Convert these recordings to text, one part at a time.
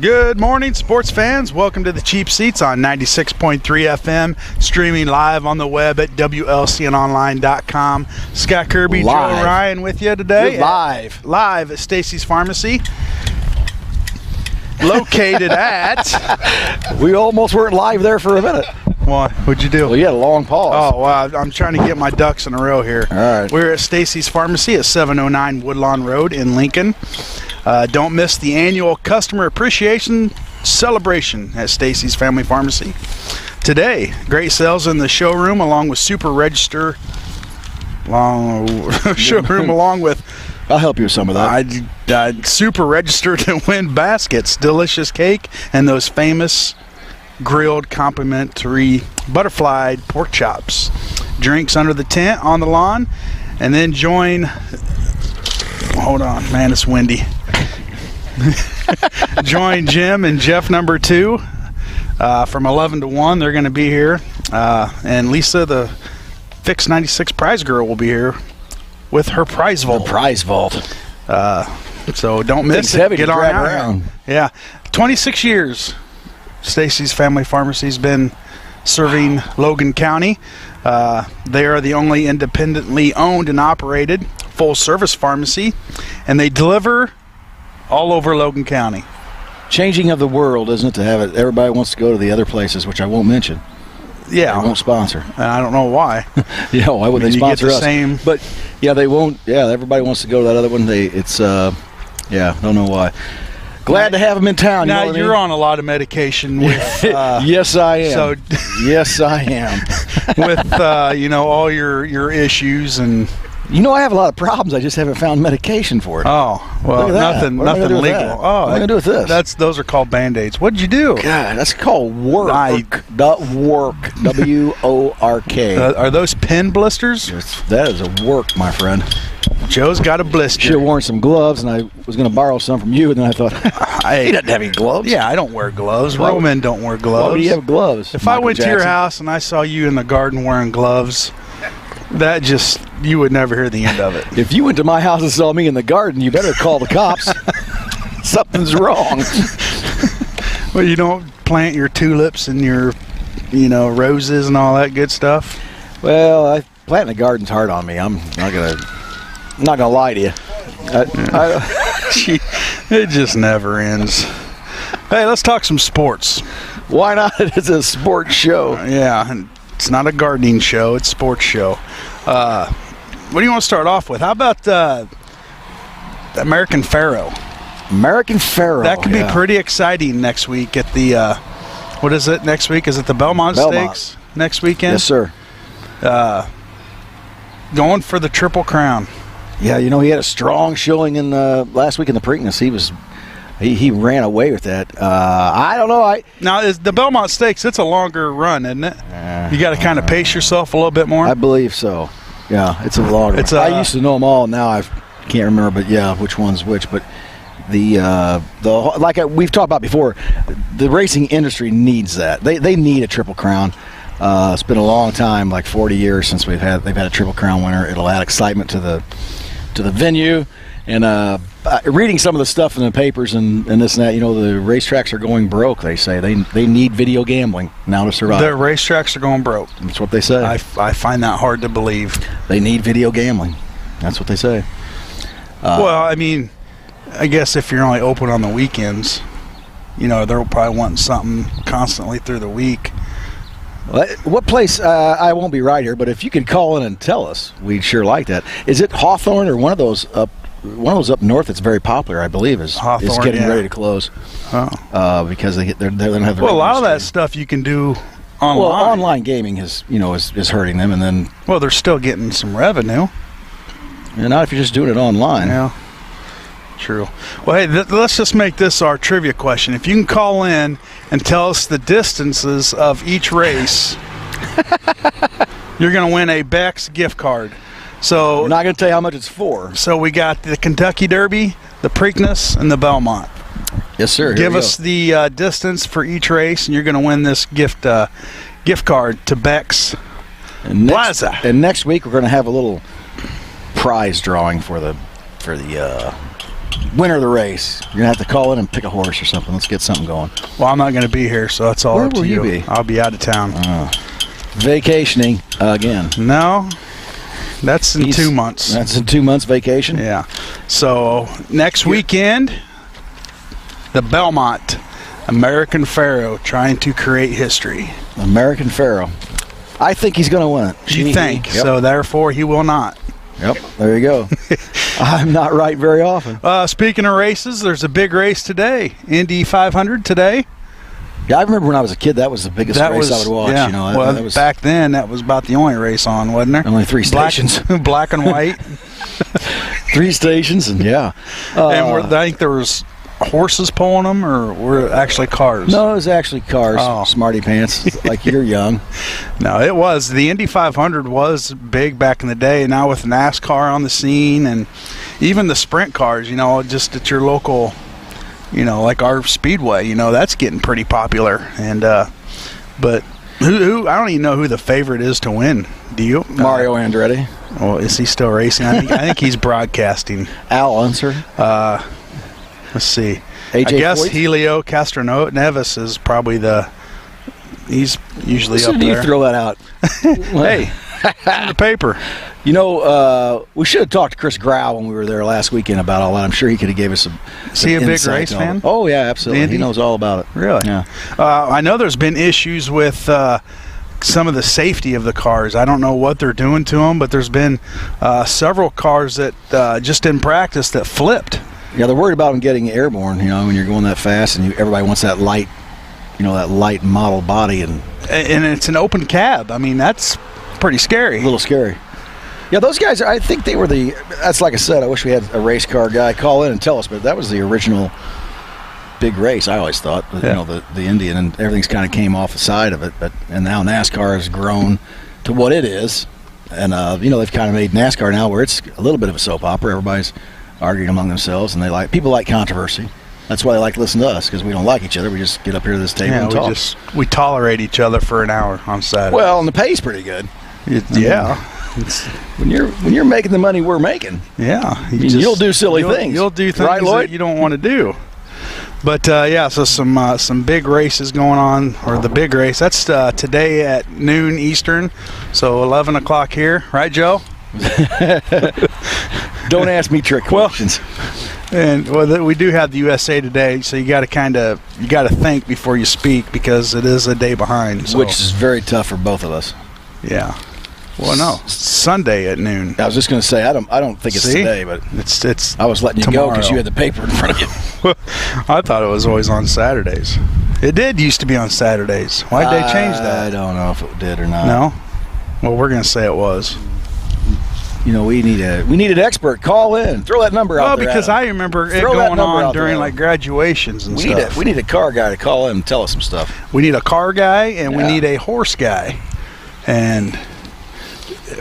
Good morning, sports fans. Welcome to the Cheap Seats on 96.3 FM, streaming live on the web at WLCNonline.com. Scott Kirby, Live. Joe Ryan with you today. Live. Live at Stacy's Pharmacy. Located at... We almost weren't live there for a minute. What? What'd you do? Well, you had a long pause. Oh, wow. I'm trying to get my ducks in a row here. All right. We're at Stacy's Pharmacy at 709 Woodlawn Road in Lincoln. Don't miss the annual Customer Appreciation Celebration at Stacy's Family Pharmacy. Today, great sales in the showroom along with Super Register. Showroom along with... I'll help you with some of that. Super Register to win baskets, delicious cake, and those famous grilled complimentary butterfly pork chops. Drinks under the tent on the lawn, and then join... Hold on, man, it's windy. Join Jim and Jeff number 2 from 11 to 1. They're going to be here. And Lisa, the Fix 96 prize girl, will be here with her prize vault. The prize vault. So don't miss Thing's it. heavy Get to on drag out around. here. Yeah. 26 years. Stacy's Family Pharmacy's been serving Logan County. They are the only independently owned and operated full-service pharmacy, and they deliver all over Logan County. Changing of the world, isn't it, to have it? Everybody wants to go to the other places, which I won't mention. Yeah. They won't sponsor. And I don't know why. Yeah, why would they sponsor us? Same. But, yeah, they won't. Yeah, everybody wants to go to that other one. Yeah, don't know why. Glad to have them in town. Now, you know what I you're mean? on a lot of medication with... yes, I am. So, yes, I am. with, all your issues and... You know, I have a lot of problems. I just haven't found medication for it. Oh, well, Look at that. nothing What am I gonna do with legal. that? Oh, what am I going to do with this? Those are called Band-Aids. What'd you do? God, that's called work. Work. W-O-R-K. Are those pen blisters? That is a work, my friend. Joe's got a blister. Should have worn some gloves, and I was going to borrow some from you, and then I thought, he doesn't have any gloves. Yeah, I don't wear gloves. Why- Real men don't wear gloves. Why do you have gloves? If I Michael went to your Jackson? house and I saw you in the garden wearing gloves, you would never hear the end of it. If you went to my house and saw me in the garden, you better call the cops. Something's wrong. Well, you don't plant your tulips and your, roses and all that good stuff. Well, planting a garden's hard on me. I'm not gonna lie to you. It just never ends. Hey, let's talk some sports. Why not? It's a sports show. Yeah, and it's not a gardening show. It's a sports show. What do you want to start off with? How about American Pharoah? American Pharoah. That could be pretty exciting next week at the, what is it next week? Is it the Belmont Stakes next weekend? Yes, sir. Going for the Triple Crown. Yeah, he had a strong showing in last week in the Preakness. He ran away with that. I don't know. Now, is the Belmont Stakes, it's a longer run, isn't it? You got to kind of pace yourself a little bit more? I believe so. Yeah, it's a longer one. I used to know them all. Now I can't remember, but yeah, which one's which. But we've talked about before, the racing industry needs that. They need a Triple Crown. It's been a long time, like 40 years since they've had a Triple Crown winner. It'll add excitement to the venue. And reading some of the stuff in the papers and this and that, the racetracks are going broke. They say they need video gambling now to survive. The racetracks are going broke. That's what they say. I find that hard to believe. They need video gambling. That's what they say. Well, I mean, I guess if you're only open on the weekends, they're probably wanting something constantly through the week. What place? I won't be right here, but if you could call in and tell us, we'd sure like that. Is it Hawthorne or one of those up north that's very popular? I believe is getting ready to close. Oh, because they're going to have the. Well, a lot of that stuff you can do online. Well, online gaming is hurting them, and then they're still getting some revenue. Not if you're just doing it online. Yeah. True. Well, hey, let's just make this our trivia question. If you can call in and tell us the distances of each race, you're going to win a Beck's gift card. So we're not going to tell you how much it's for. So we got the Kentucky Derby, the Preakness, and the Belmont. Yes, sir. Give us the distance for each race, and you're going to win this gift card to Beck's Plaza. And next week we're going to have a little prize drawing for the winner of the race. You're going to have to call in and pick a horse or something. Let's get something going. Well, I'm not going to be here, so that's all Where up to will you. you be? I'll be out of town. Vacationing again. No, that's in 2 months. That's in 2 months vacation? Yeah. So next weekend, the Belmont American Pharoah trying to create history. American Pharoah. I think he's going to win it. You think? Yep. So therefore, he will not. Yep. There you go. I'm not right very often. Speaking of races, there's a big race today. Indy 500 today. Yeah, I remember when I was a kid, that was the biggest race I would watch. Yeah. You know, well, that was back then, that was about the only race on, wasn't there? only 3 stations. Black and white. 3 stations, and yeah. And I think there was horses pulling them, or were it actually cars? No, it was actually cars. Oh. Smarty pants, like you're young. No, it was. The Indy 500 was big back in the day. Now with NASCAR on the scene, and even the sprint cars, you know, just at your local, you know, like our speedway, you know, that's getting pretty popular. And but who I don't even know who the favorite is to win. Do you? Mario Andretti. Well, is he still racing? I think he's broadcasting. Al Unser. Let's see. AJ I guess Foyt? Helio Castroneves is probably he's usually up Listen to there. you throw that out. Hey, it's in the paper. You know, we should have talked to Chris Grau when we were there last weekend about all that. I'm sure he could have gave us some. Is he a big insight race on it. fan? Oh yeah, absolutely. Andy? He knows all about it. Really? Yeah. I know there's been issues with some of the safety of the cars. I don't know what they're doing to them, but there's been several cars that just in practice that flipped. Yeah, they're worried about them getting airborne. You know, when you're going that fast, and everybody wants that light, you know, that light model body, and it's an open cab. I mean, that's pretty scary. a little scary. Yeah, those guys, I think they were that's like I said, I wish we had a race car guy call in and tell us, but that was the original big race, I always thought. Yeah. You know, the Indian, and everything's kind of came off the side of it, and now NASCAR has grown to what it is. And, you know, they've kind of made NASCAR now where it's a little bit of a soap opera. Everybody's arguing among themselves, and people like controversy. That's why they like to listen to us, because we don't like each other. We just get up here to this table and talk. We tolerate each other for an hour on Saturday. Well, and the pay's pretty good. Yeah. When you're making the money we're making, Yeah. you'll do silly things. You'll do things right, Lloyd? that you don't want to do. But, yeah, so some big races going on, or the big race. That's today at noon Eastern, so 11 o'clock here. Right, Joe? Don't ask me trick questions. And we do have the USA Today, so you got to think before you speak, because it is a day behind. So. Which is very tough for both of us. Yeah. Well, no, it's Sunday at noon. I was just going to say I don't think it's today, but it's. I was letting you tomorrow. go because you had the paper in front of you. I thought it was always on Saturdays. It did used to be on Saturdays. Why did they change that? I don't know if it did or not. No. Well, we're going to say it was. You know, we need an expert. Call in. Throw that number out there. Well, because Adam. I remember it Throw that going number on out during there. like graduations and stuff. We need a car guy to call in and tell us some stuff. We need a car guy, and we Yeah. need a horse guy, and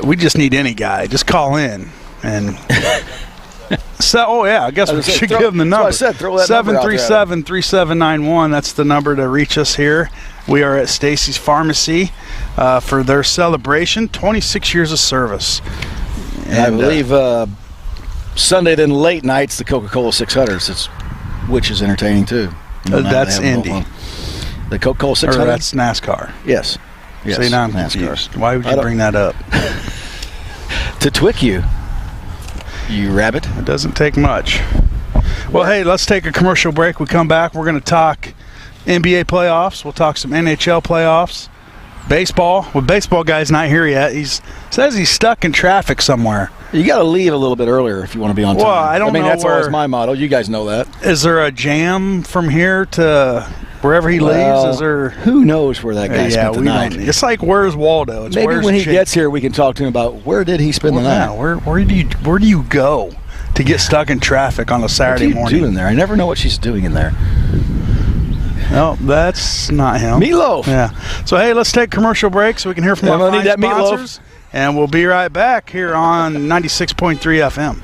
we just need any guy. Just call in and. So, I guess we should give them the number. That's what I said. Throw that number out there, Adam. 737-3791. That's the number to reach us here. We are at Stacy's Pharmacy for their celebration. 26 years of service. And I believe Sunday then late nights the Coca-Cola 600s, which is entertaining too. You know, that's they have Indy. The Coca-Cola Or 600. that's NASCAR. Yes. See, now I'm NASCAR. confused. Why would I you don't- bring that up? To twick you rabbit. It doesn't take much. Well, hey, let's take a commercial break. We come back. We're going to talk NBA playoffs. We'll talk some NHL playoffs. Baseball. Well, baseball guy's not here yet. Says he's stuck in traffic somewhere. You got to leave a little bit earlier if you want to be on time. Well, I don't know that's always where- my motto. You guys know that. Is there a jam from here to wherever he leaves? Is there? Who knows where that guy spent the we night? don't. It's like, where's Waldo? It's Maybe where's when he Jake? gets here, we can talk to him about where did he spend the night. Yeah, where do you go to get stuck in traffic on a Saturday What are you morning? doing there? I never know what she's doing in there. No, that's not him. Meatloaf. Yeah. So, hey, let's take a commercial break so we can hear from Yeah, our I need fine that meatloaf. sponsors. And we'll be right back here on 96.3 FM.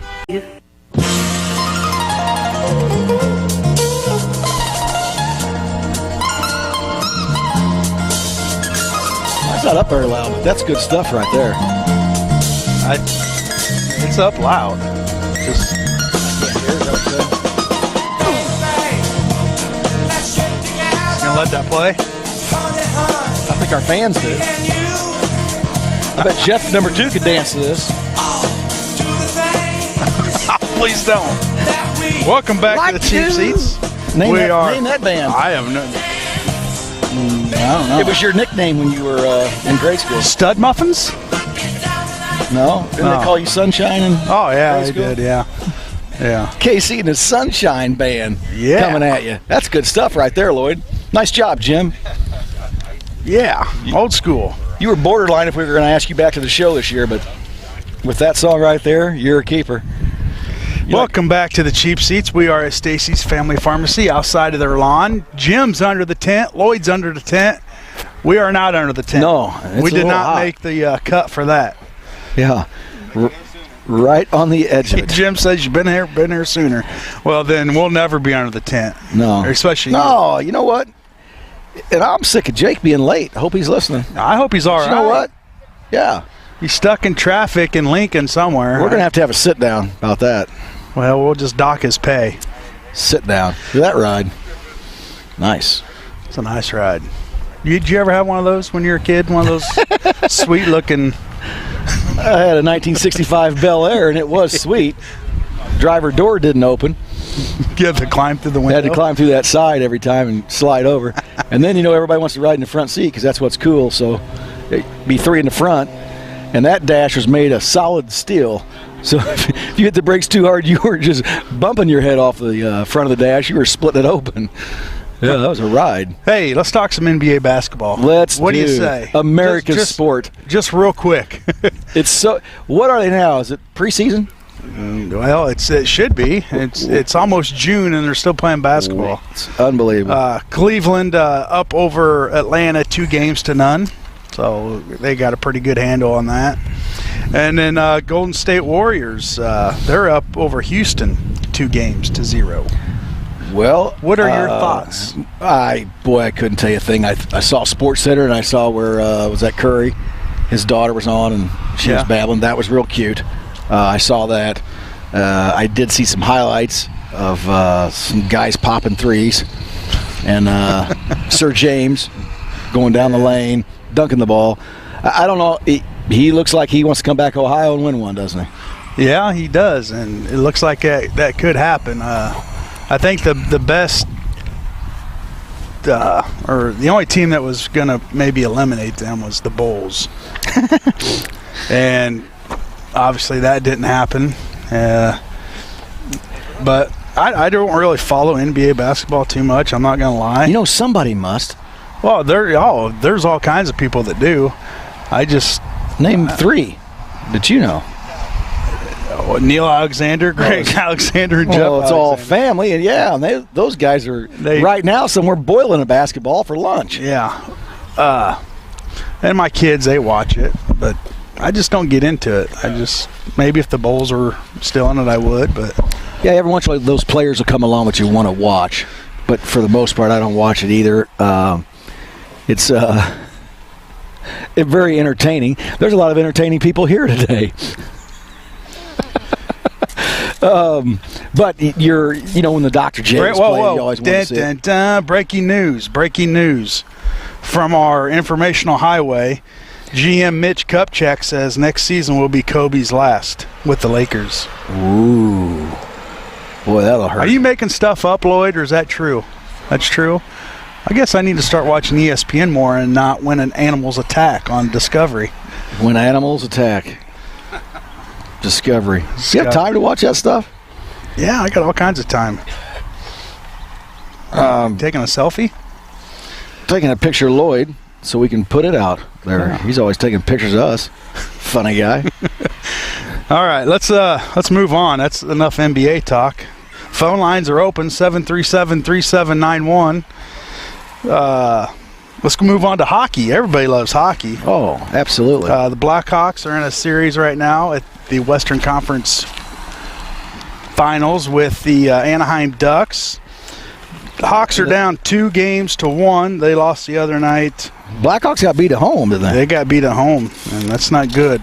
That's not up very loud, but that's good stuff right there. It's up loud. Just Yeah, here's what I'm saying. let that play. I think our fans do. I bet Jeff number 2 could dance to this. Please don't. Welcome back to the Cheap Seats. Name that band. I have no. I don't know. It was your nickname when you were in grade school. Stud Muffins? No? Didn't they call you Sunshine? Oh, yeah, they did, yeah. Yeah. KC and his Sunshine Band coming at you. That's good stuff right there, Lloyd. Nice job, Jim. Yeah, old school. You were borderline if we were going to ask you back to the show this year, but with that song right there, you're a keeper. Welcome back to the Cheap Seats. We are at Stacy's Family Pharmacy outside of their lawn. Jim's under the tent. Lloyd's under the tent. We are not under the tent. No, we did not make the cut for that. Yeah. Right on the edge of it. Jim says you've been here sooner. Well, then we'll never be under the tent. No. Especially No, you know what? And I'm sick of Jake being late. I hope he's listening. I hope he's all right. You know what? Yeah. He's stuck in traffic in Lincoln somewhere. We're going to have a sit-down about that. Well, we'll just dock his pay. Sit down. Do that ride. Nice. It's a nice ride. Did you ever have one of those when you were a kid? One of those sweet-looking... I had a 1965 Bel Air, and it was sweet. Driver door didn't open. You had to climb through the window. I had to climb through that side every time and slide over. And then, everybody wants to ride in the front seat because that's what's cool. So it'd be 3 in the front. And that dash was made of solid steel. So if you hit the brakes too hard, you were just bumping your head off the front of the dash. You were splitting it open. Yeah, that was a ride. Hey, let's talk some NBA basketball. What do you say? America's sport. Just real quick. It's so. What are they now? Is it preseason? Well, it should be. It's almost June and they're still playing basketball. It's unbelievable. Cleveland up over Atlanta 2-0. So they got a pretty good handle on that. And then Golden State Warriors, they're up over Houston 2-0. Well, what are your thoughts? I couldn't tell you a thing. I saw Sports Center and I saw where was that Curry, his daughter was on and she was babbling. That was real cute. I saw that. I did see some highlights of some guys popping threes and Sir James going down the lane, dunking the ball. I don't know. He looks like he wants to come back to Ohio and win one, doesn't he? Yeah, he does, and it looks like that could happen. I think the best, or the only team that was going to maybe eliminate them was the Bulls. And obviously that didn't happen. But I don't really follow NBA basketball too much, I'm not going to lie. Somebody must. Well, there's all kinds of people that do. I just... Name 3 that you know. Neil Alexander, Greg Alexander, and Jeff Well, it's Alexander. all family, and those guys are right now somewhere boiling a basketball for lunch. Yeah. And my kids, they watch it, but I just don't get into it. Maybe if the Bulls were still in it, I would, but... Yeah, every once in a while those players will come along that you want to watch, but for the most part, I don't watch it either. It's very entertaining. There's a lot of entertaining people here today. But when the Dr. J is playing, you always want to see it. Breaking news from our informational highway. GM Mitch Kupchak says next season will be Kobe's last with the Lakers. Ooh. Boy, that'll hurt. Are you making stuff up, Lloyd, or is that true? That's true? I guess I need to start watching ESPN more and not When Animals Attack on Discovery. When Animals Attack. Discovery. You have time to watch that stuff? Yeah, I got all kinds of time. Taking a selfie? Taking a picture of Lloyd so we can put it out there. Yeah. He's always taking pictures of us. Funny guy. All right, let's move on. That's enough NBA talk. Phone lines are open, 737-3791. Let's move on to hockey. Everybody loves hockey. Oh, absolutely. The Blackhawks are in a series right now at the Western Conference Finals with the Anaheim Ducks. The Hawks are down 2-1. They lost the other night. Blackhawks got beat at home, didn't they? They got beat at home, and that's not good.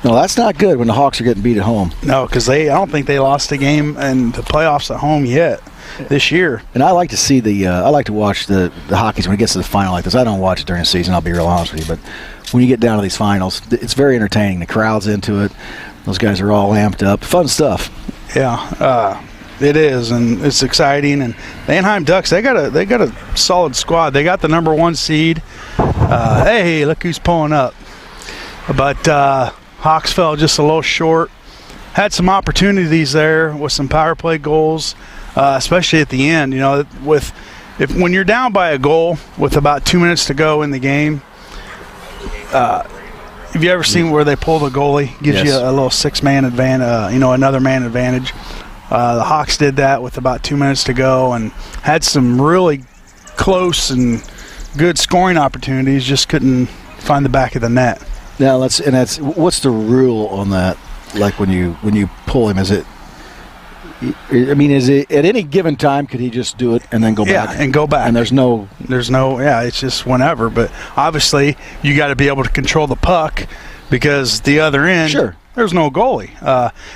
No, that's not good when the Hawks are getting beat at home. No, because I don't think they lost a game in the playoffs at home yet. this year. And I like to see I like to watch the hockey when it gets to the final like this. I don't watch it during the season, I'll be real honest with you, but when you get down to these finals, it's very entertaining. The crowd's into it. Those guys are all amped up. Fun stuff. Yeah, it is, and it's exciting. And the Anaheim Ducks, they got a solid squad. They got the number 1 seed. Hey, look who's pulling up. But Hawks fell just a little short. Had some opportunities there with some power play goals, especially at the end. You know, when you're down by a goal with about 2 minutes to go in the game. Have you ever seen where they pull the goalie? Gives you a little 6-man advantage, another man advantage. The Hawks did that with about 2 minutes to go and had some really close and good scoring opportunities, just couldn't find the back of the net. Now, what's the rule on that? Like when you pull him, is it at any given time could he just do it and then go back? Yeah, and go back. And there's no it's just whenever. But obviously you got to be able to control the puck because the other end, there's no goalie.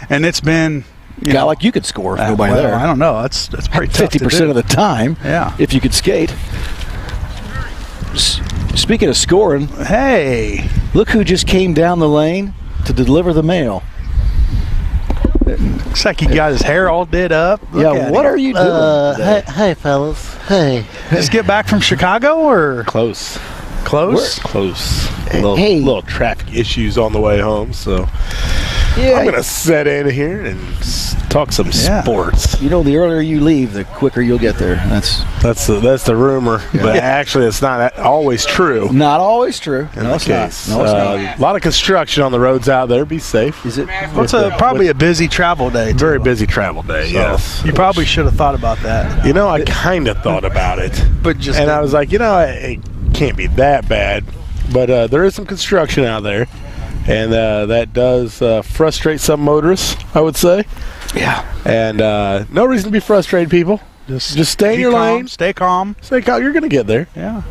And it's been like you could score if nobody there. I don't know. That's pretty tough 50% of the time. Yeah. If you could skate. Speaking of scoring, hey, look who just came down the lane to deliver the mail. Looks like he got his hair all did up. What are you doing? Hey, fellas. Hey. Just get back from Chicago or close? Close. Little traffic issues on the way home, so I'm gonna set in here and talk some sports. You know, the earlier you leave, the quicker you'll get there. That's the rumor, but actually, it's not always true. Not always true. In this case, a lot of construction on the roads out there. Be safe. Is it? It's probably a busy travel day. Very busy travel day. So, yes. You probably should have thought about that. You know, I kind of thought about it, I was like, it can't be that bad. But there is some construction out there, and that does frustrate some motorists, I would say. Yeah. And no reason to be frustrated, people. Just stay in your lane. Stay calm. Stay calm. You're going to get there. Yeah.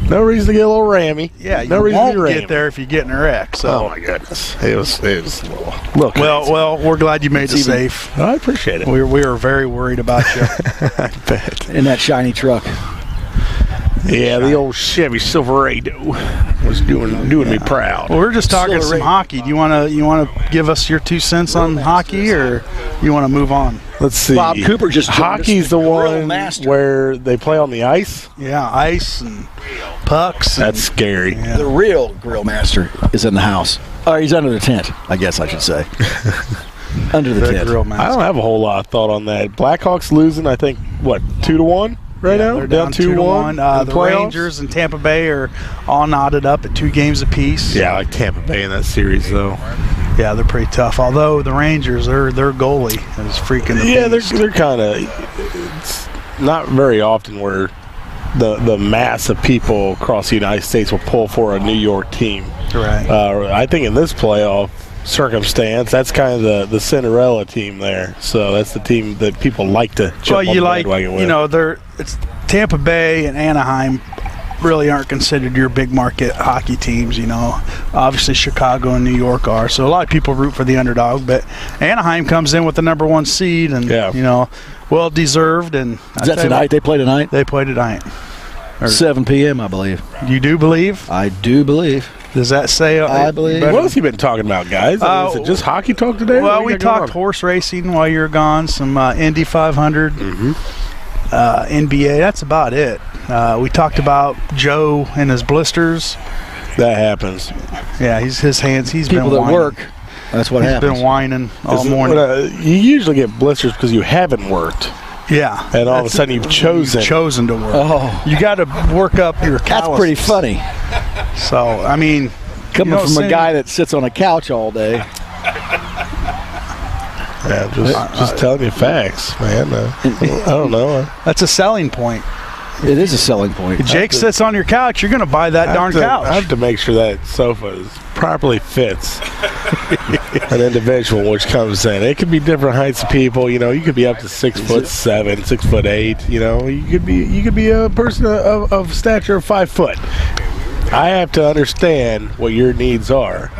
No reason to get a little rammy. Yeah, you no reason won't to be get there if you get in a wreck. So. Oh, my goodness. It was a little crazy. Well, we're glad you made it safe. I appreciate it. We were very worried about you. I bet. In that shiny truck. Yeah, the old Chevy Silverado was doing me proud. Well, we're just talking some hockey. Do you want to give us your 2 cents on hockey, or you want to move on? Let's see. Bob Cooper just hockey's the one where they play on the ice. Yeah, ice and pucks. That's scary. Yeah. The real grill master is in the house. Or he's under the tent, I guess I should say. Under the tent. Grill master. I don't have a whole lot of thought on that. Blackhawks losing, I think, 2-1? Right now, they're down 2-1. The Rangers and Tampa Bay are all knotted up at 2 games apiece. Yeah, I like Tampa Bay in that series, though. Yeah, they're pretty tough. Although the Rangers, their goalie is freaking. They're kind of. It's not very often where the mass of people across the United States will pull for a New York team. Right. I think in this playoff circumstance, that's kind of the Cinderella team there. So that's the team that people like to jump on the bandwagon with. It's Tampa Bay and Anaheim really aren't considered your big market hockey teams. Obviously Chicago and New York are. So a lot of people root for the underdog, but Anaheim comes in with the number 1 seed, and well deserved. And is that tonight? They play tonight. They play tonight. 7 p.m. I believe. You do believe? I do believe. Does that say? I believe. What else have you been talking about, guys? Is it just hockey talk today? Well, we talked horse racing while you were gone. Some Indy 500, NBA. That's about it. We talked about Joe and his blisters. That happens. Yeah, his hands. He's people been that work. That's what happens. He's been whining all morning. You usually get blisters because you haven't worked. Yeah. And all of a sudden you've chosen to work. Oh. You got to work up your calluses. That's pretty funny. So, I mean, coming from a guy that sits on a couch all day. Yeah, just telling you facts, man. I don't know. That's a selling point. It is a selling point. If Jake sits on your couch, you're going to buy that darn couch. I have to make sure that sofa properly fits an individual which comes in. It could be different heights of people. You could be up to 6'7", 6'8". You could be a person of stature of 5 foot. I have to understand what your needs are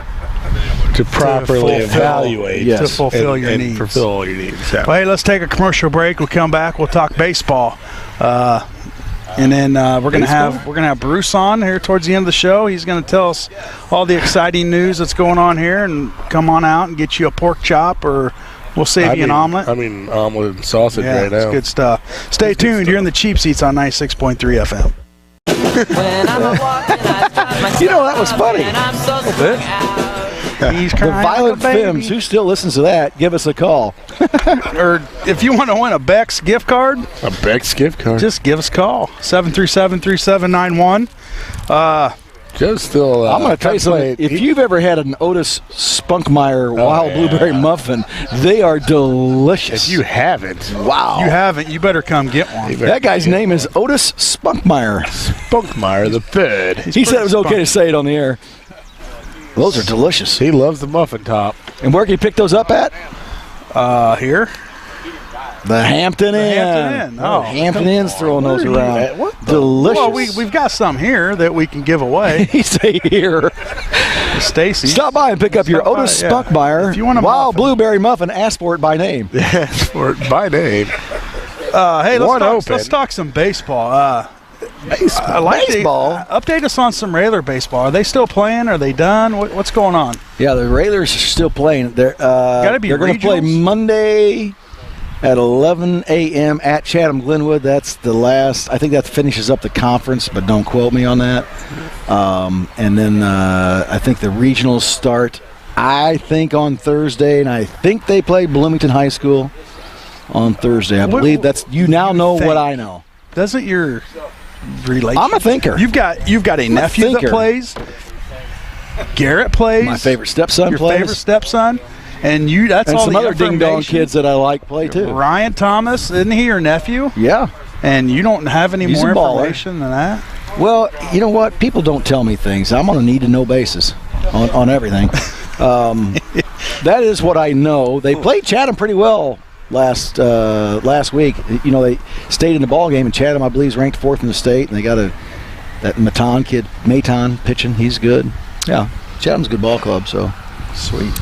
to properly evaluate, Yes. to fulfill your and needs. fulfill all your needs. Yeah. Well, hey, let's take a commercial break. We'll come back. We'll talk baseball, and then we're gonna have Bruce on here towards the end of the show. He's gonna tell us all the exciting news that's going on here, and come on out and get you a pork chop, or we'll save you an omelet. Omelet and sausage right now. It's good stuff. Stay tuned. You're in the Cheap Seats on 96.3 FM. You know, that was funny. He's The crying Violent like a baby. Femmes, who still listens to that, give us a call. Or if you want to win a Beck's gift card, A Beck's gift card. just give us a call. 737-3791. Joe's still. I'm going to tell you something. If you've ever had an Otis Spunkmeyer wild blueberry muffin, they are delicious. If you haven't, Wow. You haven't, you better come get one. That guy's name is Otis Spunkmeyer. Spunkmeyer the third. He said it was okay to say it on the air. Those are delicious. He loves the muffin top. And where can you pick those up at? Here. The Hampton Inn. Hampton Inn. Oh, Hampton Inn's throwing those Where are you around. at? What the- Delicious. Well, we've got some here that we can give away. He say here. Stacy. Stop by and pick up your Stop by, Otis yeah. Spunkmeyer If you want a wild muffin. blueberry muffin. Ask for it by name. For by name. Hey, One let's open. talk some baseball. I like Baseball? update us on some Railer baseball. Are they still playing? Are they done? What's going on? Yeah, the Railers are still playing. They're be they're going to play regionals? Monday at 11 a.m. at Chatham Glenwood. That's the last. I think that finishes up the conference, but don't quote me on that. And then I think the regionals start, I think, on Thursday, and I think they play Bloomington High School on Thursday. I believe that's. You now know think? what I know. Doesn't your relation? I'm a thinker. You've got a nephew that thinker. plays. Garrett plays. My favorite stepson Your plays. favorite stepson, and you. That's and all some the other ding dong information. kids that I like play too. Ryan Thomas, isn't he your nephew? Yeah. And you don't have any He's more a baller. information than that? Well, you know what? People don't tell me things. I'm on a need-to-know basis on everything. That is what I know. They played Chatham pretty well last week. You know, they stayed in the ball game, and Chatham, I believe, is ranked 4th in the state. And they got that Maton kid, pitching. He's good. Yeah, Chatham's a good ball club. So Sweet.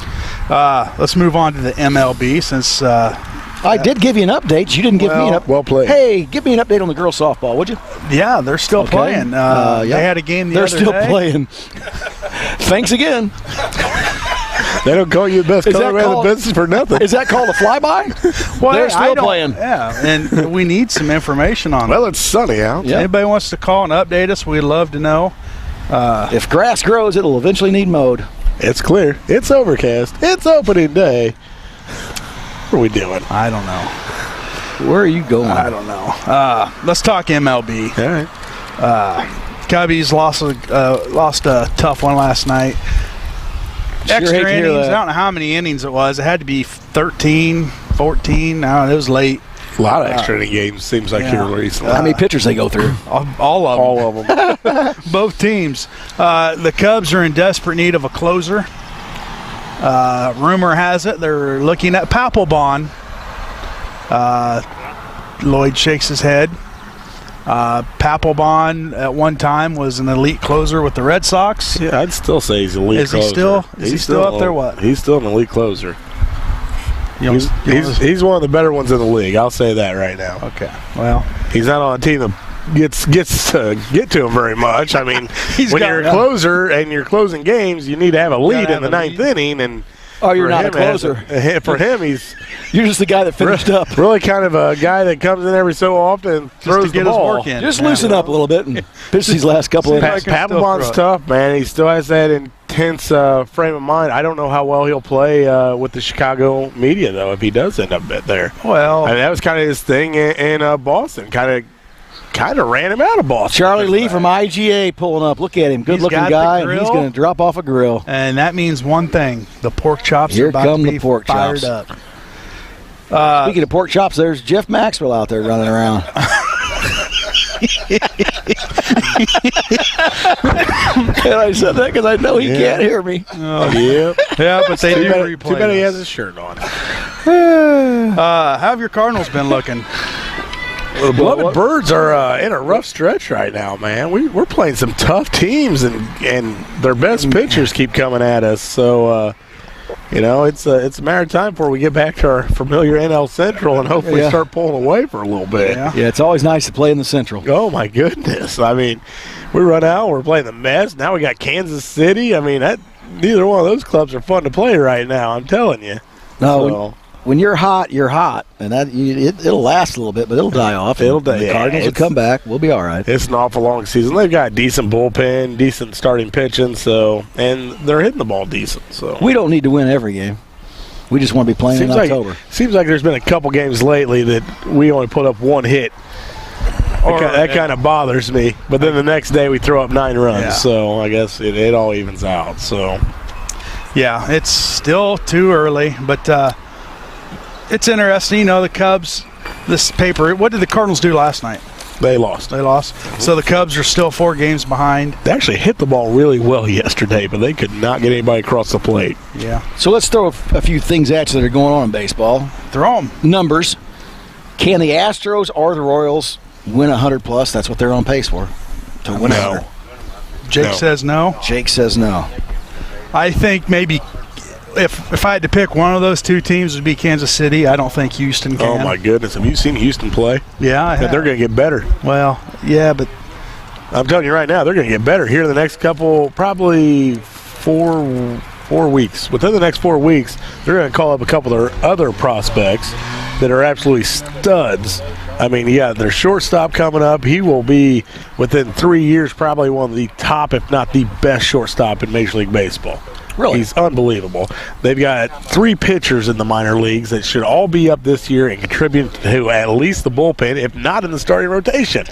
Let's move on to the MLB since I did give you an update. You didn't give me an update. well played. Hey, give me an update on the girls softball, would you? yeah, they're still Okay. playing. Yeah. They had a game the They're other still day. playing. Thanks again. They don't call you the best Is that color of the called- business for nothing. Is that called a flyby? Well, They're I still don't- playing. Yeah, and we need some information on it. Well, it's sunny out. Yeah. Anybody wants to call and update us, we'd love to know. If grass grows, it'll eventually need mowed. It's clear. It's overcast. It's opening day. What are we doing? I don't know. Where are you going? I don't know. Let's talk MLB. All right. Cubbies lost a tough one last night. Sure hate Extra to hear innings. that. I don't know how many innings it was. It had to be 13, 14. I don't know. It was late. A lot of extra inning games seems like yeah. here recently. How many pitchers they go through? All of them. All of them. Both teams. The Cubs are in desperate need of a closer. Rumor has it they're looking at Papelbon. Lloyd shakes his head. Papelbon at one time was an elite closer with the Red Sox. Yeah, I'd still say he's an elite Is he closer. still- is he still up there, what? He's still an elite closer. You know- He's one of the better ones in the league. I'll say that right now. okay. Well, He's not on a team that gets to get to him very much. I mean, He's when got- you're a closer and you're closing games, you need to have a lead have in the a ninth lead. inning. And Oh, you're for not a him, it has closer. for him, he's You're just the guy that finished up. really kind of a guy that comes in every so often and throws to get the his ball. work in. Just Yeah. loosen up a little bit and pitch these last couple See of if I innings. can still Papelbon's throw it. tough, man. He still has that intense frame of mind. I don't know how well he'll play with the Chicago media, though, if he does end up there. well, I mean, that was kind of his thing in Boston. Kind of ran him out of Boston. Charlie Lee from IGA pulling up. Look at him. Good looking got the guy, and he's grill. going to drop off a grill. and that means one thing: the pork chops Here are about come to the be pork fired chops. up. Speaking of pork chops, there's Jeff Maxwell out there running around. And I said that because I know he can't hear me. Yep. Yeah, but they do Too replay. bad he this. has his shirt on. How have your Cardinals been looking? The Beloved Birds are in a rough stretch right now, man. We're playing some tough teams, and their best pitchers keep coming at us. So You know, it's a matter of time before we get back to our familiar NL Central and hopefully start pulling away for a little bit. Yeah, it's always nice to play in the Central. Oh, my goodness. I mean, we run out, we're playing the Mets. Now we got Kansas City. I mean, neither one of those clubs are fun to play right now, I'm telling you. No, when you're hot, and it'll last a little bit, but it'll die off. It'll die. The Cardinals will come back. We'll be all right. It's an awful long season. They've got decent bullpen, decent starting pitching, and they're hitting the ball decent. So we don't need to win every game. We just want to be playing in October. Seems like there's been a couple games lately that we only put up one hit. That kind of bothers me. But then the next day we throw up 9 runs, so I guess it all evens out. So yeah, it's still too early, but it's interesting. You know, the Cubs, this paper, what did the Cardinals do last night? They lost. So the Cubs are still 4 games behind. They actually hit the ball really well yesterday, but they could not get anybody across the plate. Yeah. So let's throw a few things at you that are going on in baseball. Throw them. Numbers. Can the Astros or the Royals win 100+? That's what they're on pace for. To win 100. Jake says no. Jake says no. I think maybe if I had to pick one of those 2 teams, it would be Kansas City. I don't think Houston can. Oh, my goodness. Have you seen Houston play? Yeah, I have. They're going to get better. Well, yeah, but I'm telling you right now, they're going to get better here in the next couple, probably 4 weeks. Within the next 4 weeks, they're going to call up a couple of their other prospects that are absolutely studs. I mean, their shortstop coming up. He will be, within 3 years, probably one of the top, if not the best shortstop in Major League Baseball. Really? He's unbelievable. They've got 3 pitchers in the minor leagues that should all be up this year and contribute to at least the bullpen, if not in the starting rotation.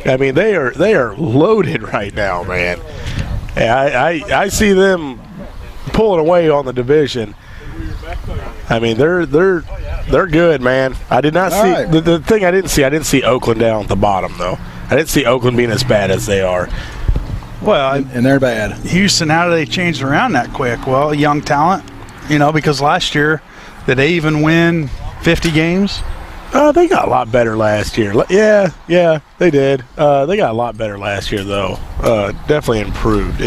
I mean, they are loaded right now, man. I see them pulling away on the division. I mean, they're good, man. I did not see the thing. I didn't see Oakland down at the bottom, though. I didn't see Oakland being as bad as they are. Well, and they're bad. Houston, how do they change around that quick? Well, young talent, because last year, did they even win 50 games? They got a lot better last year. Yeah, they did. They got a lot better last year, though. Definitely improved.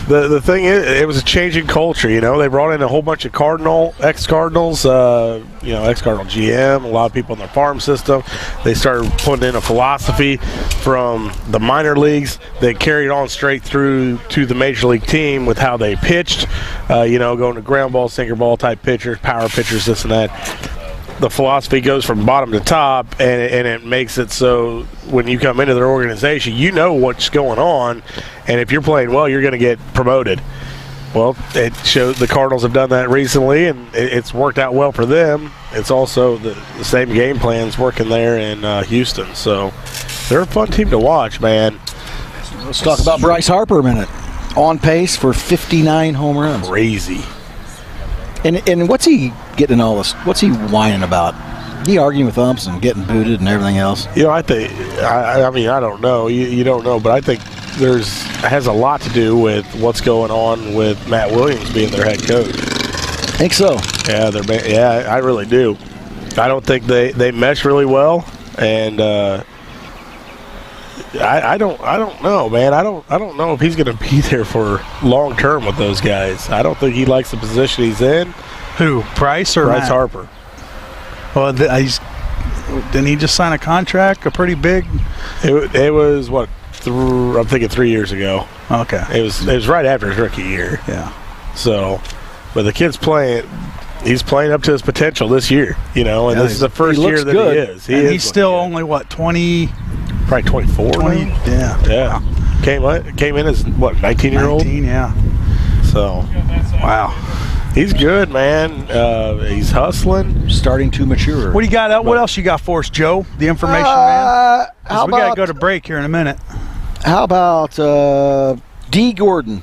The thing is, it was a changing culture. They brought in a whole bunch of ex-Cardinals, ex-Cardinal GM, a lot of people in their farm system. They started putting in a philosophy from the minor leagues that carried on straight through to the major league team with how they pitched. Going to ground ball, sinker ball type pitchers, power pitchers, this and that. The philosophy goes from bottom to top, and it makes it so when you come into their organization, you know what's going on, and if you're playing well, you're going to get promoted. Well, it shows the Cardinals have done that recently, and it's worked out well for them. It's also the same game plans working there in Houston, so they're a fun team to watch, man. Let's talk about Bryce Harper a minute. On pace for 59 home runs. Crazy. And what's he getting all this? What's he whining about? He arguing with umps and getting booted and everything else? I think, I mean, I don't know. You don't know, but I think it has a lot to do with what's going on with Matt Williams being their head coach. Think so? Yeah, I really do. I don't think they mesh really well, and I don't know, man. I don't know if he's going to be there for long term with those guys. I don't think he likes the position he's in. Who, Bryce or Bryce Matt? Harper? Well, didn't he just sign a contract? A pretty big. It was what? I'm thinking 3 years ago. Okay. It was right after his rookie year. Yeah. So, but the kid's playing. He's playing up to his potential this year, and this is the first year that he is. He's still only, 20? Probably 24 20, now? Yeah. Wow. Came in as, 19-year-old? 19, yeah. So, wow. He's good, man. He's hustling. Starting to mature. What do you got? What else you got for us, Joe? The information man? We got to go to break here in a minute. How about D. Gordon?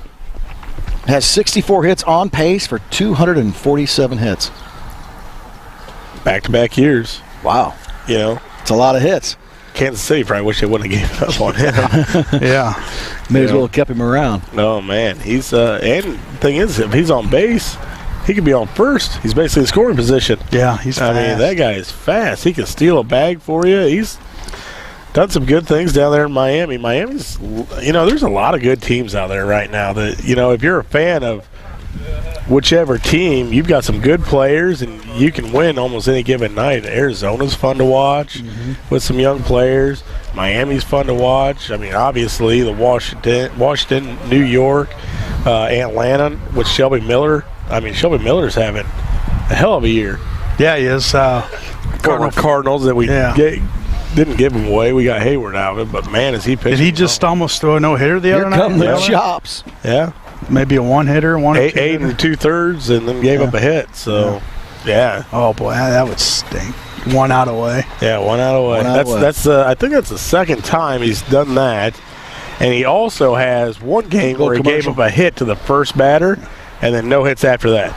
Has 64 hits on pace for 247 hits. Back-to-back years. Wow. It's a lot of hits. Kansas City probably wish they wouldn't have given up on him. Yeah. May as well have kept him around. Oh, man. He's and the thing is, if he's on base, he could be on first. He's basically in scoring position. Yeah, he's fast. I mean, that guy is fast. He can steal a bag for you. He's done some good things down there in Miami. Miami's, there's a lot of good teams out there right now that, if you're a fan of whichever team, you've got some good players, and you can win almost any given night. Arizona's fun to watch with some young players. Miami's fun to watch. I mean, obviously, the Washington, New York, Atlanta with Shelby Miller. I mean, Shelby Miller's having a hell of a year. Yeah, he is. Cardinals that we didn't give him away. We got Hayward out of it, but man, is he pitching. Did he just almost throw a no-hitter the other night? Here come the chops. Yeah. Maybe a one-hitter, eight and 2/3, and then gave up a hit. So, yeah. Oh boy, that would stink. 1 out away. Yeah, 1 out away. That's I think that's the second time he's done that, and he also has one game where he gave up a hit to the first batter, and then no hits after that.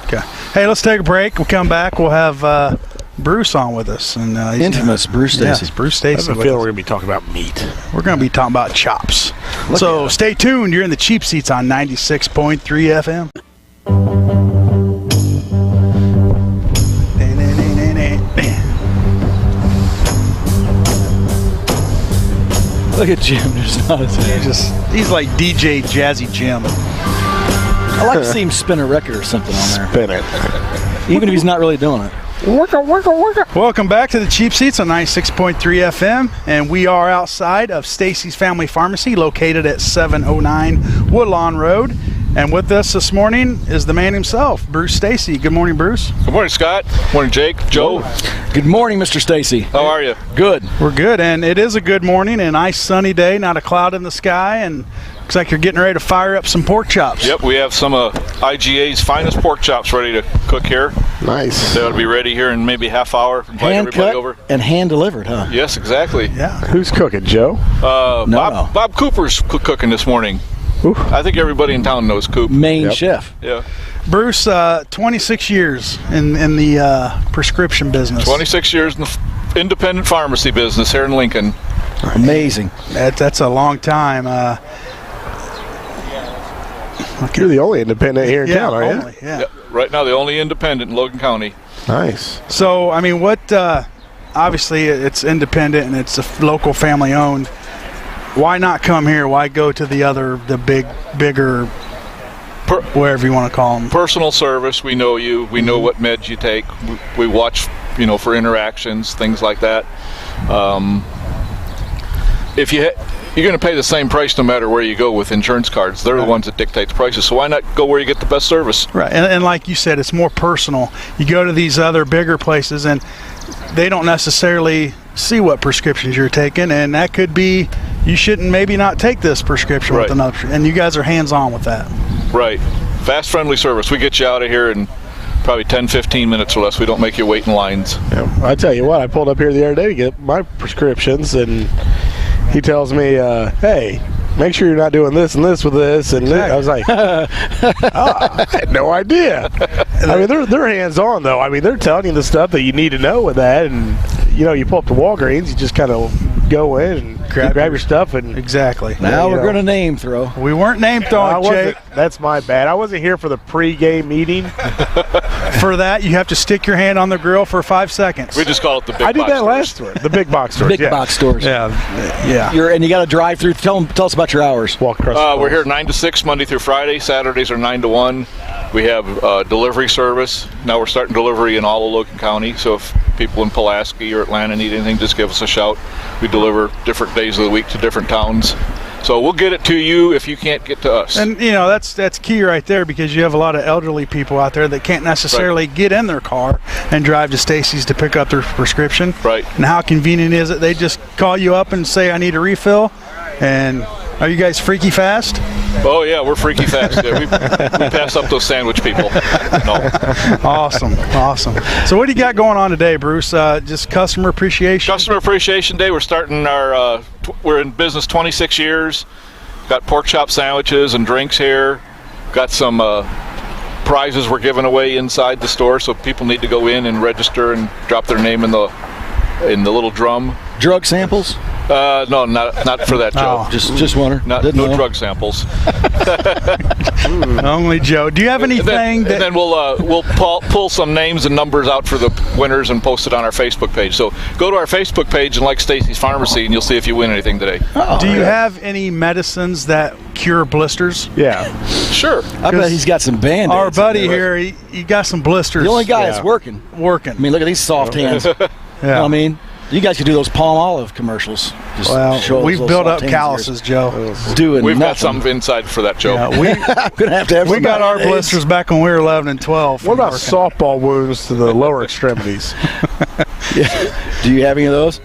Okay. Hey, let's take a break. We'll come back. We'll have Bruce on with us, and infamous Bruce Stacy. Yeah, Bruce Stacy. I have a feeling we're going to be talking about meat. We're going to be talking about chops. So stay tuned. You're in the Cheap Seats on 96.3 FM. Look at Jim. Just not his head. He's like DJ Jazzy Jim. I like to see him spin a record or something on there. Spin it. Even if he's not really doing it. Welcome back to the Cheap Seats on 96.3 FM, and we are outside of Stacy's Family Pharmacy, located at 709 Woodlawn Road. And with us this morning is the man himself, Bruce Stacy. Good morning, Bruce. Good morning, Scott. Morning, Jake. Joe. Good morning, Mr. Stacy. How are you? Good. We're good, and it is a good morning, a nice sunny day, not a cloud in the sky, and looks like you're getting ready to fire up some pork chops. Yep, we have some of IGA's finest pork chops ready to cook here. Nice. They'll be ready here in maybe half hour. Hand cut over. And hand delivered, huh? Yes, exactly. Yeah. Who's cooking, Joe? Bob Cooper's cooking this morning. Oof. I think everybody in town knows Coop. Main chef. Yeah. Bruce, 26 years in the prescription business. 26 years in the independent pharmacy business here in Lincoln. Amazing. That's a long time. You're the only independent here in town, aren't you? Yeah. Yep. Right now, the only independent in Logan County. Nice. So, I mean, obviously it's independent and it's a local family owned. Why not come here? Why go to the bigger, wherever you want to call them? Personal service. We know you. We know what meds you take. We watch, for interactions, things like that. If you're going to pay the same price no matter where you go with insurance cards. They're the ones that dictate the prices. So why not go where you get the best service? Right. And like you said, it's more personal. You go to these other bigger places and they don't necessarily see what prescriptions you're taking, and that could be you shouldn't maybe not take this prescription with another. And you guys are hands-on with that. Right. Fast, friendly service. We get you out of here in probably 10, 15 minutes or less. We don't make you wait in lines. Yeah. I tell you what, I pulled up here the other day to get my prescriptions, and he tells me, hey, make sure you're not doing this and this with this. And exactly. I was like, I had no idea. I mean, they're hands-on, though. I mean, they're telling you the stuff that you need to know with that. And, you pull up to Walgreens, you just kind of go in and grab your stuff. And exactly. Now we're going to name throw. We weren't name throwing, Jake. That's my bad. I wasn't here for the pre-game meeting. For that, you have to stick your hand on the grill for 5 seconds. We just call it the big box stores. I did that stores. last year. The big box stores. Big box stores. Yeah. And you got to drive through. Tell us about your hours. Walk across we're here 9 to 6 Monday through Friday. Saturdays are 9 to 1. We have delivery service. Now we're starting delivery in all of Logan County. So if people in Pulaski or Atlanta need anything, just give us a shout. We deliver different days of the week to different towns. So we'll get it to you if you can't get to us. And, that's key right there, because you have a lot of elderly people out there that can't necessarily get in their car and drive to Stacy's to pick up their prescription. Right. And how convenient is it? They just call you up and say, I need a refill. And are you guys freaky fast? Oh, yeah, we're freaky fast. Yeah, we pass up those sandwich people. No. Awesome. So what do you got going on today, Bruce? Just customer appreciation? Customer Appreciation Day. We're starting we're in business 26 years. Got pork chop sandwiches and drinks here. Got some prizes we're giving away inside the store, so people need to go in and register and drop their name in the little drum. Drug samples? No, not for that, Joe. Oh. Just wonder. No drug samples. Only Joe. Do you have anything and then we'll pull some names and numbers out for the winners and post it on our Facebook page. So go to our Facebook page and like Stacy's Pharmacy, and you'll see if you win anything today. Do you have any medicines that cure blisters? Yeah. Sure. I bet he's got some Band-Aids. Our buddy here, he got some blisters. The only guy that's working. I mean, look at these soft hands. You know what I mean? You guys could do those Palm Olive commercials. Just show us we've those built soft up hands calluses, Joe. We've got something inside for that, Joe. Yeah, I'm gonna have to have. We got our blisters back when we were 11 and 12. What about softball wounds to the lower extremities? Do you have any of those?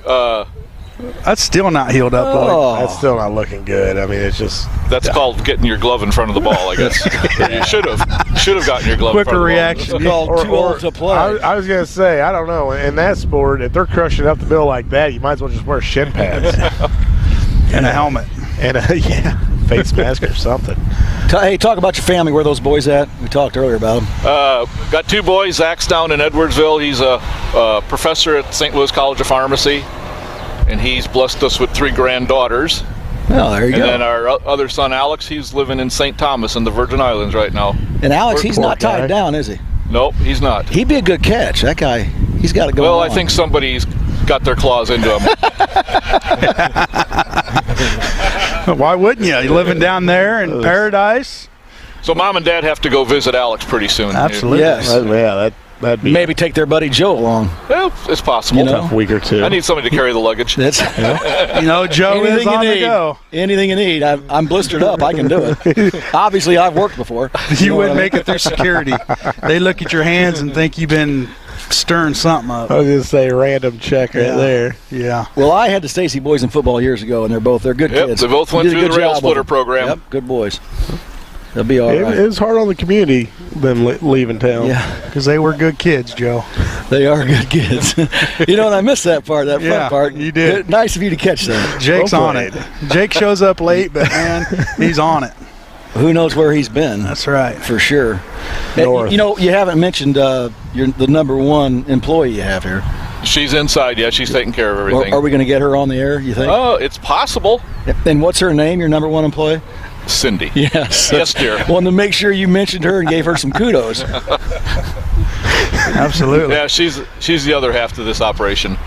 That's still not healed up, boy. That's still not looking good. I mean, it's just that's called getting your glove in front of the ball, I guess. You should have gotten your glove. Quicker in front reaction. Of the ball. It's called too old to play. I was gonna say, I don't know. In that sport, if they're crushing up the middle like that, you might as well just wear shin pads And a helmet. and a face mask or something. Hey, talk about your family. Where are those boys at? We talked earlier about them. Got 2 boys. Zach's down in Edwardsville. He's a professor at St. Louis College of Pharmacy, and he's blessed us with 3 granddaughters. Oh, there you go. And then our other son, Alex, he's living in St. Thomas in the Virgin Islands right now. And Alex, he's Poor not tied guy. down, is he? Nope, he's not. He'd be a good catch. That guy, he's got to go. Well, I think somebody's got their claws into him. Why wouldn't you? You're living down there in paradise. So Mom and Dad have to go visit Alex pretty soon. Absolutely. Yes. That'd be Maybe take their buddy Joe along. Well, it's possible. You know? a tough week or two. I need somebody to carry the luggage. That's Joe is on the go. Anything you need. I'm blistered up. I can do it. Obviously, I've worked before. You wouldn't make it through security. They look at your hands and think you've been stirring something up. I was gonna say random check right there. Yeah. Well, I had the Stacy boys in football years ago, and they're good Yep, kids. they both went Did a through good the rail job with splitter them. program. Yep, good boys. They'll be all right. It was hard on the community them leaving town. Yeah, Because they were good kids, Joe. they are good kids. You know, and I missed that part, that front part. You did. Nice of you to catch that. Jake's Well on it. Jake shows up late, but man, he's on it. Who knows where he's been? That's right. For sure. North. You know, you haven't mentioned the number 1 employee you have here. She's inside. Yeah, she's taking care of everything. Are we going to get her on the air, you think? Oh, it's possible. And what's her name, your number 1 employee? Cindy. Yes. Yes, dear. Wanted to make sure you mentioned her and gave her some kudos. Absolutely. Yeah, she's the other half to this operation.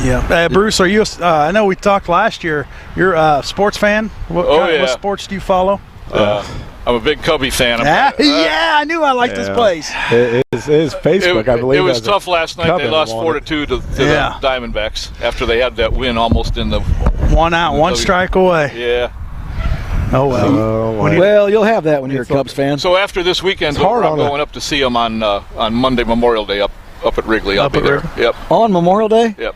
Yeah. Bruce, are you? I know we talked last year. You're a sports fan. What what sports do you follow? I'm a big Cubby fan. Yeah, I knew I liked this place. It is Facebook, I believe. It was tough last night. They lost 4-2 to the Diamondbacks after they had that win almost in the 1 out, 1 strike away. Yeah. Oh well. Well, you'll have that when you're a Cubs fan. So after this weekend, I'm going up to see them on Monday Memorial Day up at Wrigley. I'll be there. Yep. On Memorial Day? Yep.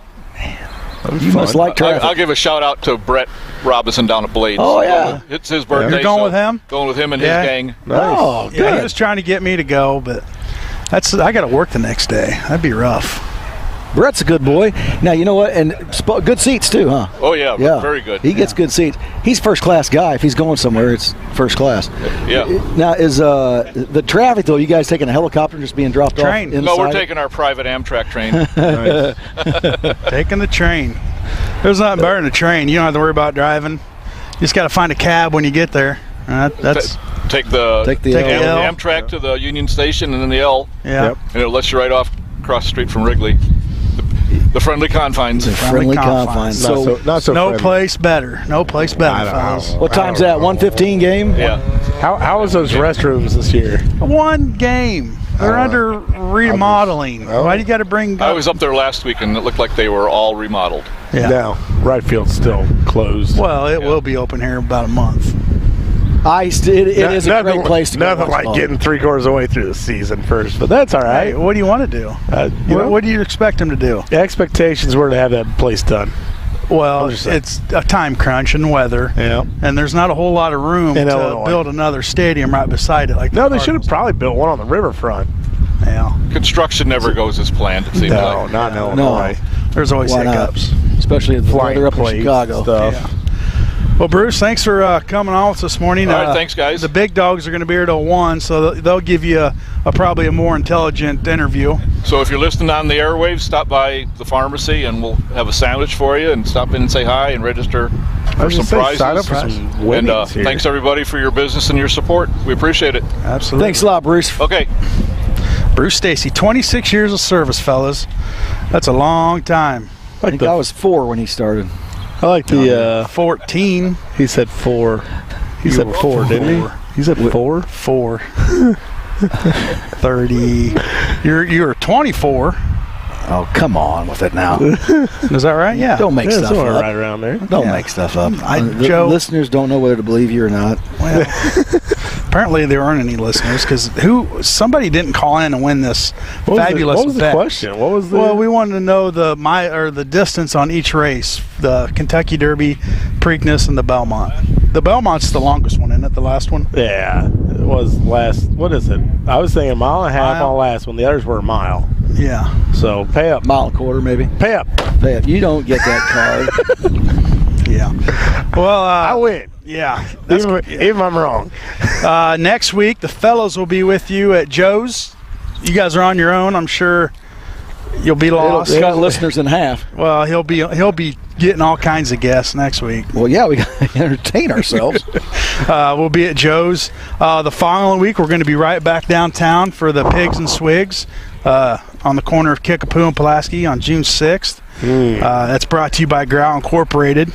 You must like traffic. I'll give a shout out to Brett Robinson down at Blades. Oh, yeah. It's his birthday. You're going with him? Going with him and his gang. Nice. Oh, good. Yeah, he was trying to get me to go, but I got to work the next day. That'd be rough. Brett's a good boy. Now, you know what? And good seats, too, huh? Oh, yeah. Very good. He gets good seats. He's first-class guy. If he's going somewhere, it's first class. Yeah. Now, is the traffic, though, you guys taking a helicopter and just being dropped off inside? No, we're taking our private Amtrak train. Taking the train. There's nothing better than a train. You don't have to worry about driving. You just got to find a cab when you get there. That's Take the L. Amtrak to the Union Station and then the L. Yeah. Yep. And it lets you right off across the street from Wrigley. The friendly confines. Friendly confines. Not so no friendly. place better. No place better, fellas. What time's that? 1:15 game? Yeah. How was those restrooms this year? 1 game. They're under remodeling. Why do you got to bring? I was up there last week and it looked like they were all remodeled. Yeah. No, right field's still closed. Well, it will be open here in about a month. It is a great place to go. Nothing like getting 3/4 of the way through the season first, but that's all right. Hey, what do you want to do? What do you expect them to do? The expectations were to have that place done. Well, it's a time crunch and weather. Yeah. And there's not a whole lot of room to build another stadium right beside it. No, they should have probably built one on the riverfront. Yeah. Construction never goes as planned, it seems like. No, not in Illinois. There's always Why not? hiccups. Especially if Flight they're up in plates Chicago. stuff. Yeah. Well, Bruce, thanks for coming on with us this morning. All right, thanks, guys. The big dogs are going to be here till 1, so they'll give you probably a more intelligent interview. So if you're listening on the airwaves, stop by the pharmacy and we'll have a sandwich for you, and stop in and say hi and register for some prizes. Sign up for some winnings here. Thanks everybody for your business and your support. We appreciate it. Absolutely. Thanks a lot, Bruce. Okay. Bruce Stacy, 26 years of service, fellas. That's a long time. I think I was 4 when he started. I like the 14. He said 4. He said 4, didn't he? He said 4. 4. 30. You're 24. Oh, come on with it now. Is that right? Yeah. Don't make stuff up. Right around there. Don't make stuff up. Joe, listeners don't know whether to believe you or not. Well, apparently there aren't any listeners because somebody didn't call in and win this fabulous What was the bet. question? What was the? Well, we wanted to know the distance on each race, the Kentucky Derby, Preakness, and the Belmont. The Belmont's the longest one, isn't it? The last one. Yeah, it was last. What is it? I was thinking 1.5 miles on last one. The others were a mile. Yeah. So pay up. 1.25 miles, maybe. Pay up. Pay up. You don't get that card. Yeah. Well, I win. Yeah. Even if I'm wrong. Next week, the fellows will be with you at Joe's. You guys are on your own. I'm sure you'll be lost. It's got listeners in half. Well, he'll be getting all kinds of guests next week. Well, yeah, we got to entertain ourselves. We'll be at Joe's. The following week, we're going to be right back downtown for the Pigs and Swigs on the corner of Kickapoo and Pulaski on June 6th. That's brought to you by Growl Incorporated.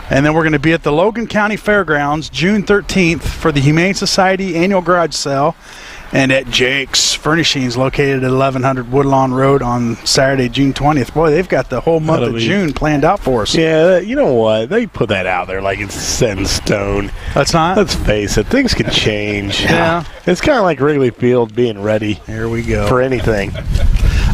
And then we're going to be at the Logan County Fairgrounds June 13th for the Humane Society annual garage sale, and at Jake's Furnishings located at 1100 Woodlawn Road on Saturday, June 20th. Boy, they've got the whole month of June planned out for us. Yeah, you know what? They put that out there like it's set in stone. That's not? Let's face it, things can change. Yeah. It's kind of like Wrigley Field being ready Here we go. for anything.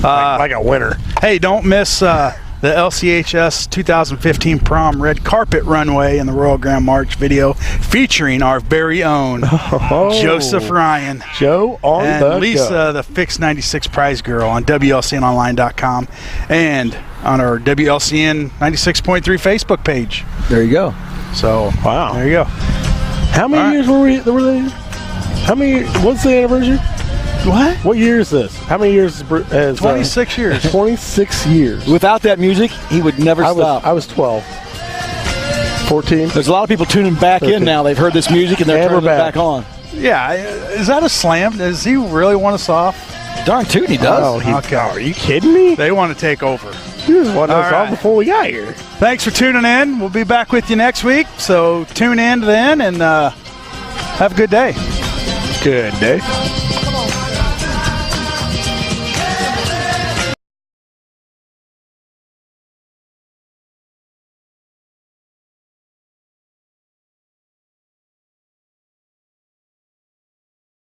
Like a winner. Hey, don't miss the LCHS 2015 prom red carpet runway in the Royal Grand March video featuring our very own Joseph Ryan. Joe on and the Lisa, go. the Fix 96 prize girl on WLCNonline.com and on our WLCN 96.3 Facebook page. There you go. So, wow. There you go. How many years were they? How many? What's the anniversary? What? What year is this? How many years has 26 years. 26 years. Without that music, he would never stop. I was 12. 14. There's a lot of people tuning back 13. in now. They've heard this music and they're turning it back on. Yeah. Is that a slam? Does he really want us off? Darn tootin' he does. Okay. Are you kidding me? They want to take over. You just wanted us All off right. before we got here. Thanks for tuning in. We'll be back with you next week. So tune in then and have a good day. Good day.